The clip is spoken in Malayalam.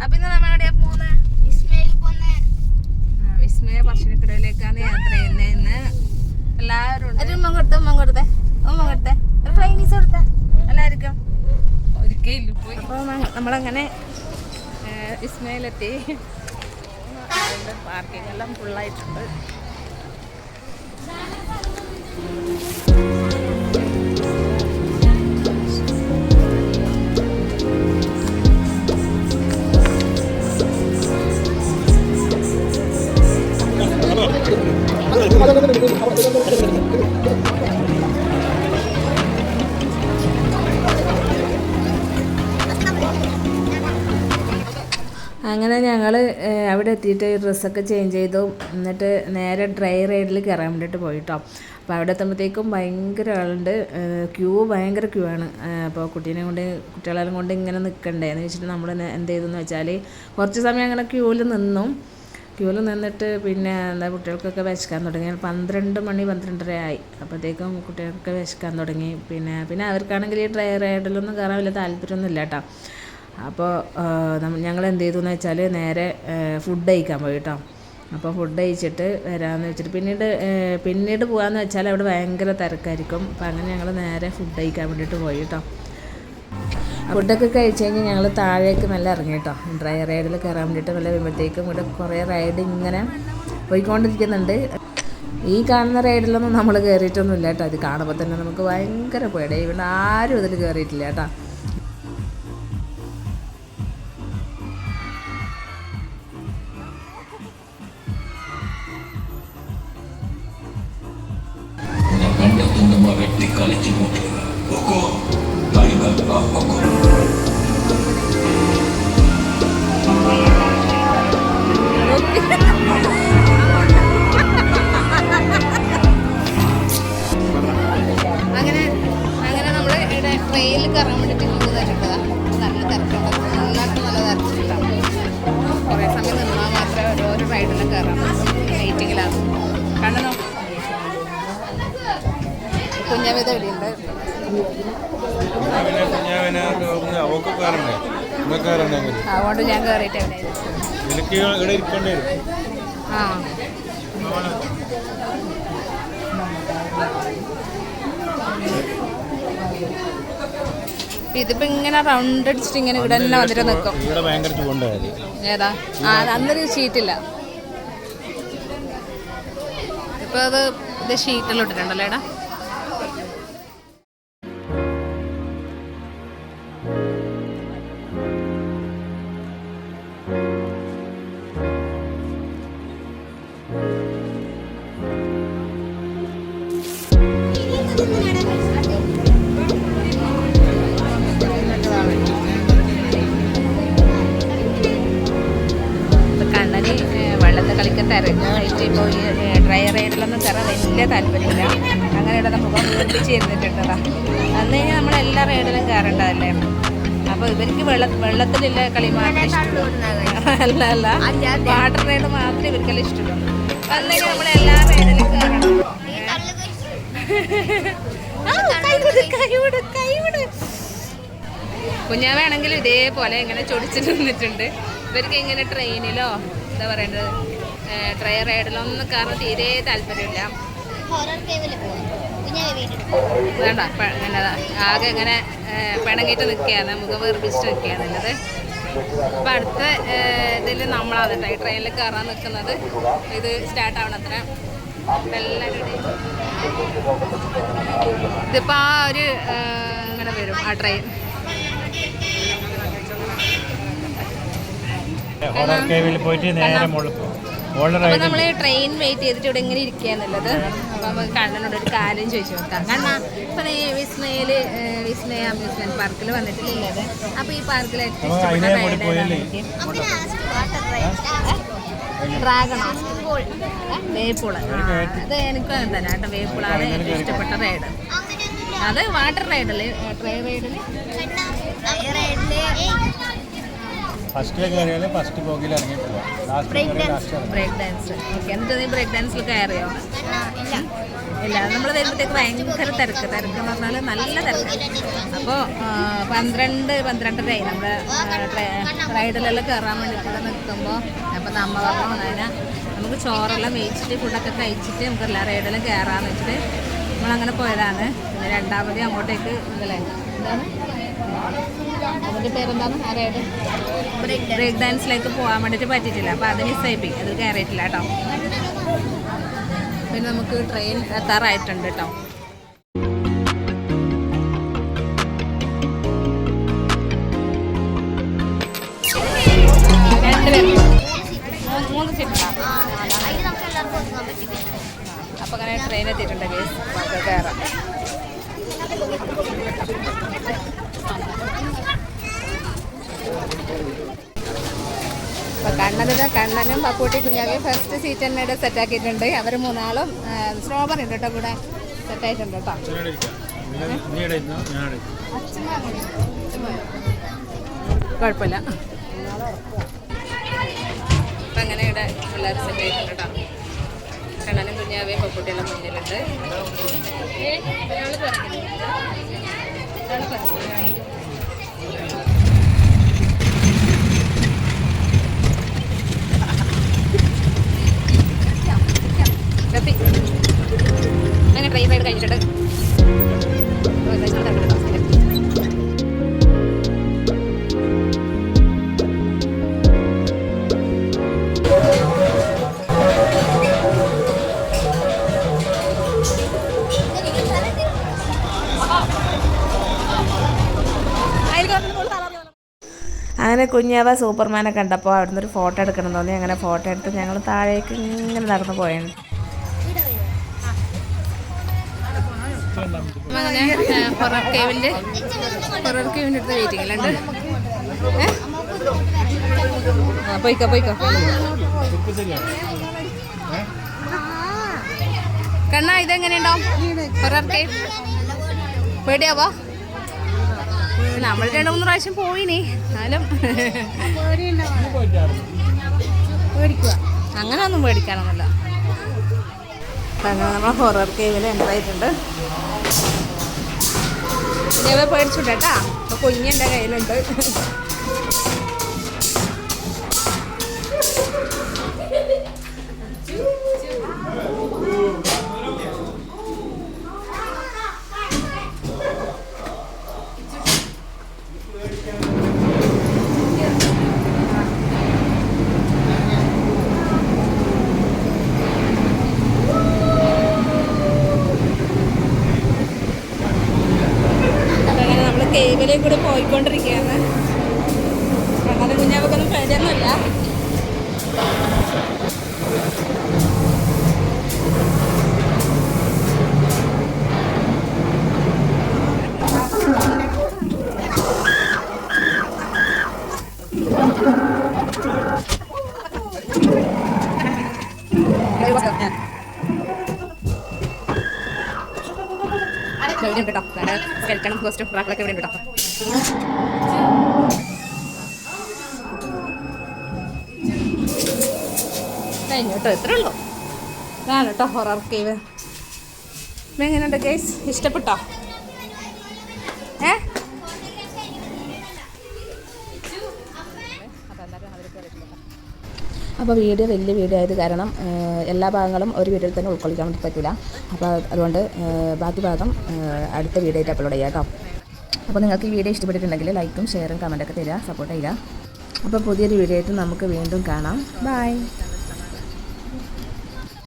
അപ്പൊ ഇന്ന് നമ്മളെവിടെയാ പോകുന്നത്? വിസ്മയ ഭക്ഷണക്കടയിലേക്കാണ് യാത്ര ചെയ്യുന്നത്. ഇന്ന് എല്ലാവരും കൊടുത്തേ ഒരു ഫ്ലൈനീസ് കൊടുത്തേ എല്ലാവർക്കും ഒരിക്കലും പോയി. അപ്പൊ നമ്മളങ്ങനെ വിസ്മയിലെത്തി. പാർക്കിംഗ് എല്ലാം ഫുള്ളായിട്ടുണ്ട്. അങ്ങനെ ഞങ്ങൾ അവിടെ എത്തിയിട്ട് ഡ്രസ്സൊക്കെ ചേഞ്ച് ചെയ്തു. എന്നിട്ട് നേരെ ഡ്രൈ റൈഡിൽ കയറാൻ വേണ്ടിയിട്ട് പോയിട്ടോ. അപ്പോൾ അവിടെ എത്തുമ്പോഴത്തേക്കും ഭയങ്കര ആളുണ്ട്. ഭയങ്കര ക്യൂ ആണ്. അപ്പോൾ കുട്ടികളെല്ലാം കൊണ്ട് ഇങ്ങനെ നിൽക്കണ്ടേ എന്ന് വെച്ചിട്ട് നമ്മൾ എന്ത് ചെയ്തെന്ന് വെച്ചാൽ കുറച്ച് സമയം അങ്ങനെ ക്യൂവിൽ നിന്നിട്ട് പിന്നെ കുട്ടികൾക്കൊക്കെ വിശക്കാൻ തുടങ്ങി. 12 മണി 12:30 ആയി. അപ്പോഴത്തേക്കും കുട്ടികൾക്ക് വിശക്കാൻ തുടങ്ങി. പിന്നെ അവർക്കാണെങ്കിൽ ഈ ഡ്രൈ റൈഡിലൊന്നും കയറാൻ വലിയ താല്പര്യമൊന്നും ഇല്ല കേട്ടോ. അപ്പോൾ ഞങ്ങൾ എന്ത് ചെയ്തു എന്ന് വെച്ചാൽ നേരെ ഫുഡ് കഴിക്കാൻ പോയി കേട്ടോ. അപ്പോൾ ഫുഡ് കഴിച്ചിട്ട് വരാമെന്ന് വെച്ചിട്ട് പിന്നീട് പോകാമെന്ന് വെച്ചാൽ അവിടെ ഭയങ്കര തിരക്കായിരിക്കും. അപ്പോൾ അങ്ങനെ ഞങ്ങൾ നേരെ ഫുഡ് കഴിക്കാൻ വേണ്ടിയിട്ട് പോയി കേട്ടോ. ഫുഡൊക്കെ കഴിച്ച് കഴിഞ്ഞ് ഞങ്ങൾ താഴേക്ക് നല്ല ഇറങ്ങി കേട്ടോ. ഡ്രൈ റൈഡിൽ കയറാൻ വേണ്ടിയിട്ട് നല്ല വരുമ്പോഴത്തേക്കും ഇവിടെ കുറേ റൈഡ് ഇങ്ങനെ പോയിക്കൊണ്ടിരിക്കുന്നുണ്ട്. ഈ കാണുന്ന റൈഡിലൊന്നും നമ്മൾ കയറിയിട്ടൊന്നും ഇല്ല കേട്ടോ. ഇത് കാണുമ്പോൾ തന്നെ നമുക്ക് ഭയങ്കര പേടി. ഇവിടെ ആരും ഇതിൽ കയറിയിട്ടില്ല കേട്ടോ. അങ്ങനെ നമ്മൾ ഇവിടെ ട്രെയിനിൽ കയറാൻ വേണ്ടിയിട്ട് തിരക്കതാണ്. നല്ല തിരക്കുണ്ട്. എല്ലാവർക്കും നല്ല തിരക്കുണ്ടാവും. കുറേ സമയം നിന്നാൽ മാത്രമേ ഓരോ റൈഡിലും കയറാം. വെയിറ്റിങ്ങിലാണ്. കണ്ടോ കുഞ്ഞാവിത ഇവിടെയുണ്ട്. അതുകൊണ്ട് ഞാൻ കയറിയിട്ട് ഇതിപ്പോ ഇങ്ങനെ റൗണ്ട് അടിച്ചിട്ട് ഇങ്ങനെ ഇവിടെ തന്നെ വന്നിട്ട് നിൽക്കും. ഏതാ അന്നൊരു ഷീറ്റില്ല. ഇപ്പൊ ഇത് ഷീറ്റെല്ലാം ഇട്ടിട്ടുണ്ടല്ലോ ഏടാ. കണ്ണന് വെള്ളത്തിൽ കളിക്കത്തിറങ്ങായിട്ട് ഇപ്പോൾ ഈ ഡ്രൈ റൈഡിലൊന്നും കയറാൻ വലിയ താല്പര്യമില്ല. അങ്ങനെയുള്ള മുഖം വീട്ടിച്ചിരുന്നിട്ടുണ്ടതാ. അന്ന് കഴിഞ്ഞാൽ നമ്മളെല്ലാ റൈഡിലും കയറേണ്ടതല്ലേ. അപ്പോൾ ഇവർക്ക് വെള്ളത്തിലുള്ള കളി മാത്രമേ ഇഷ്ടമുള്ളൂ. അല്ല വാട്ടർ റൈഡ് മാത്രമേ ഇവർക്കെല്ലാം ഇഷ്ടമുള്ളൂ. അല്ലെങ്കിൽ നമ്മളെല്ലാ റൈഡിലും കയറണം. കുഞ്ഞാവാണെങ്കിൽ ഇതേപോലെ ഇങ്ങനെ ചൊടിച്ചിട്ട് നിന്നിട്ടുണ്ട്. ഇവർക്ക് ഇങ്ങനെ ട്രെയിനിലോ എന്താ പറയേണ്ടത് ഡ്രൈ റൈഡിലോ ഒന്നും കയറാൻ തീരെ താല്പര്യമില്ല. വേണ്ട എന്നതാ ആകെ ഇങ്ങനെ പിണങ്ങിയിട്ട് നിൽക്കുകയാണ്, മുഖം വീർപ്പിച്ചിട്ട് നിൽക്കുകയാണുള്ളത്. അപ്പം അടുത്ത ഇതിൽ നമ്മളാണ് കേട്ടോ ഈ ട്രെയിനിൽ കയറാൻ നിൽക്കുന്നത്. ഇത് സ്റ്റാർട്ടാവണത്ര എല്ലാവരും ഇതിപ്പോൾ ആ ഒരു ഇങ്ങനെ വരും ആ ട്രെയിൻ. അപ്പോൾ നമ്മൾ ട്രെയിൻ വെയിറ്റ് ചെയ്തിട്ട് ഇവിടെ ഇങ്ങനെ ഇരിക്കുകയെന്നുള്ളത്. അപ്പോൾ നമുക്ക് കണ്ണനോട് ഒരു കാര്യം ചോദിച്ചു നോക്കാം. കണ്ണാ ഇപ്പം നീ വിസ്മയ അമ്യൂസ്മെന്റ് പാർക്കിൽ വന്നിട്ടില്ലത്. അപ്പോൾ ഈ പാർക്കിൽ ഏറ്റവും ഇഷ്ടപ്പെട്ട റൈഡ് ഏതാണ്? ഡ്രാഗണോ വേപ്പൂള്. അത് എനിക്കും അങ്ങനെ തന്നെ കേട്ടോ. വേപ്പൂളാണ് ഏറ്റവും ഇഷ്ടപ്പെട്ട റൈഡ്. അത് വാട്ടർ റൈഡല്ലേ. ട്രൈ റൈഡിൽ ഫസ്റ്റിലേക്ക് കയറിയാൽ ഫസ്റ്റ് ബോഗിയിൽ ഇറങ്ങി പോവാം. Break dance. ഓക്കെ, എന്നിട്ട് നീ ബ്രേക്ക് ഡാൻസിൽ കയറിയോ? ഇല്ല, നമ്മൾ വരുമ്പോഴത്തേക്ക് ഭയങ്കര തിരക്കെന്ന് പറഞ്ഞാൽ നല്ല തിരക്ക്. അപ്പോൾ 12-12:30 നമ്മൾ റൈഡിലെല്ലാം കയറാൻ വേണ്ടിയിട്ട് നിൽക്കുമ്പോൾ അപ്പോൾ നമ്മ പറഞ്ഞു അതിനെ നമുക്ക് ചോറെല്ലാം വേവിച്ചിട്ട് ഫുഡൊക്കെ കഴിച്ചിട്ട് നമുക്ക് എല്ലാ റൈഡിലും കയറാമെന്ന് വെച്ചിട്ട് നമ്മളങ്ങനെ പോയതാണ്. പിന്നെ രണ്ടാമത് അങ്ങോട്ടേക്ക് ഇതല്ലേ എന്താണ് അതിൻ്റെ പേരെന്താണ് ആ റൈഡ്? ബ്രേക്ക് ഡാൻസിലേക്ക് പോകാൻ വേണ്ടിയിട്ട് പറ്റിയിട്ടില്ല. അപ്പോൾ അത് മിസ്സായിപ്പോയി, അതിൽ കയറിയിട്ടില്ല കേട്ടോ. പിന്നെ നമുക്ക് ട്രെയിൻ എത്താറായിട്ടുണ്ട് കേട്ടോ. മൂന്ന് സീറ്റാണ്. അപ്പോൾ അങ്ങനെ ട്രെയിൻ എത്തിയിട്ടുണ്ട് കേസ്. നമുക്ക് കയറാം. അപ്പോൾ കണ്ണനും പപ്പൂട്ടി കുഞ്ഞാവയും ഫസ്റ്റ് സീറ്റ് തന്നെ ഇവിടെ സെറ്റാക്കിയിട്ടുണ്ട്. അവർ മൂന്നാളും സ്ട്രോബറി ഉണ്ട് കേട്ടോ കൂടെ സെറ്റായിട്ടുണ്ട് കേട്ടോ. കുഴപ്പമില്ല. അപ്പം അങ്ങനെ ഇവിടെ എല്ലാവരും സെറ്റ് ആയിട്ടുണ്ട് കേട്ടോ. കണ്ണനും കുഞ്ഞാവയും പപ്പൂട്ടിയെല്ലാം മുന്നിലുണ്ട്. അങ്ങനെ ട്രെയിൻ റൈഡ് കഴിഞ്ഞിട്ടുണ്ട്. അങ്ങനെ കുഞ്ഞാവ സൂപ്പർമാനെ കണ്ടപ്പോൾ അവിടുന്ന് ഒരു ഫോട്ടോ എടുക്കണം തോന്നി. അങ്ങനെ ഫോട്ടോ എടുത്ത് ഞങ്ങൾ താഴേക്ക് ഇങ്ങനെ നടന്നു പോയാണ്. അങ്ങനെ ഹൊറർ കേവിൻ്റെ അടുത്ത് വെയിറ്റിംഗ് അല്ലാണ്ട് പോയിക്കോ കണ്ണാ. ഇതെങ്ങനെയുണ്ടാവും ഹൊറർ കേവ്? പേടിയാവോ? നമ്മൾ 2-3 പ്രാവശ്യം പോയിനി, എന്നാലും അങ്ങനെ ഒന്നും പേടിക്കാനൊന്നുമില്ല. അങ്ങനെ നമ്മൾ ഹൊറർ കേവിൽ എൻ്റർ ആയിട്ടുണ്ട്. പിന്നെ പേടിച്ചുണ്ട് കേട്ടാ. അപ്പോൾ കുഞ്ഞെൻ്റെ കയ്യിലുണ്ട്. കേവിലേക്ക് കൂടെ പോയിക്കൊണ്ടിരിക്കുകയാണ്. അങ്ങനെ കുഞ്ഞാവക്കൊന്നും പേടിയൊന്നുമില്ല. ഇവിടെ ഉണ്ട് കേട്ടോ. സ്കെൽറ്റണും ഗോസ്റ്റും റാക്കളൊക്കെ ഇവിടെ ഉണ്ട് കേട്ടോ. കഴിഞ്ഞു കേട്ടോ, ഇത്രേ ഉള്ളൂ. ഇതാണ് കേട്ടോ ഹൊറർ കേവ്. എങ്ങനെയുണ്ട് ഗൈസ്? ഇഷ്ടപ്പെട്ടോ? അപ്പോൾ വീഡിയോ വലിയ വീഡിയോ ആയത് കാരണം എല്ലാ ഭാഗങ്ങളും ഒരു വീഡിയോയിൽ തന്നെ ഉൾക്കൊള്ളിക്കാൻ വേണ്ടി പറ്റില്ല. അപ്പോൾ അതുകൊണ്ട് ബാക്കി ഭാഗം അടുത്ത വീഡിയോ ആയിട്ട് അപ്ലോഡ് ചെയ്യാം കേട്ടോ. അപ്പോൾ നിങ്ങൾക്ക് ഈ വീഡിയോ ഇഷ്ടപ്പെട്ടിട്ടുണ്ടെങ്കിൽ ലൈക്കും ഷെയറും കമൻറ്റൊക്കെ തരിക, സപ്പോർട്ട് ചെയ്യുക. അപ്പോൾ പുതിയൊരു വീഡിയോ ആയിട്ട് നമുക്ക് വീണ്ടും കാണാം. ബൈ.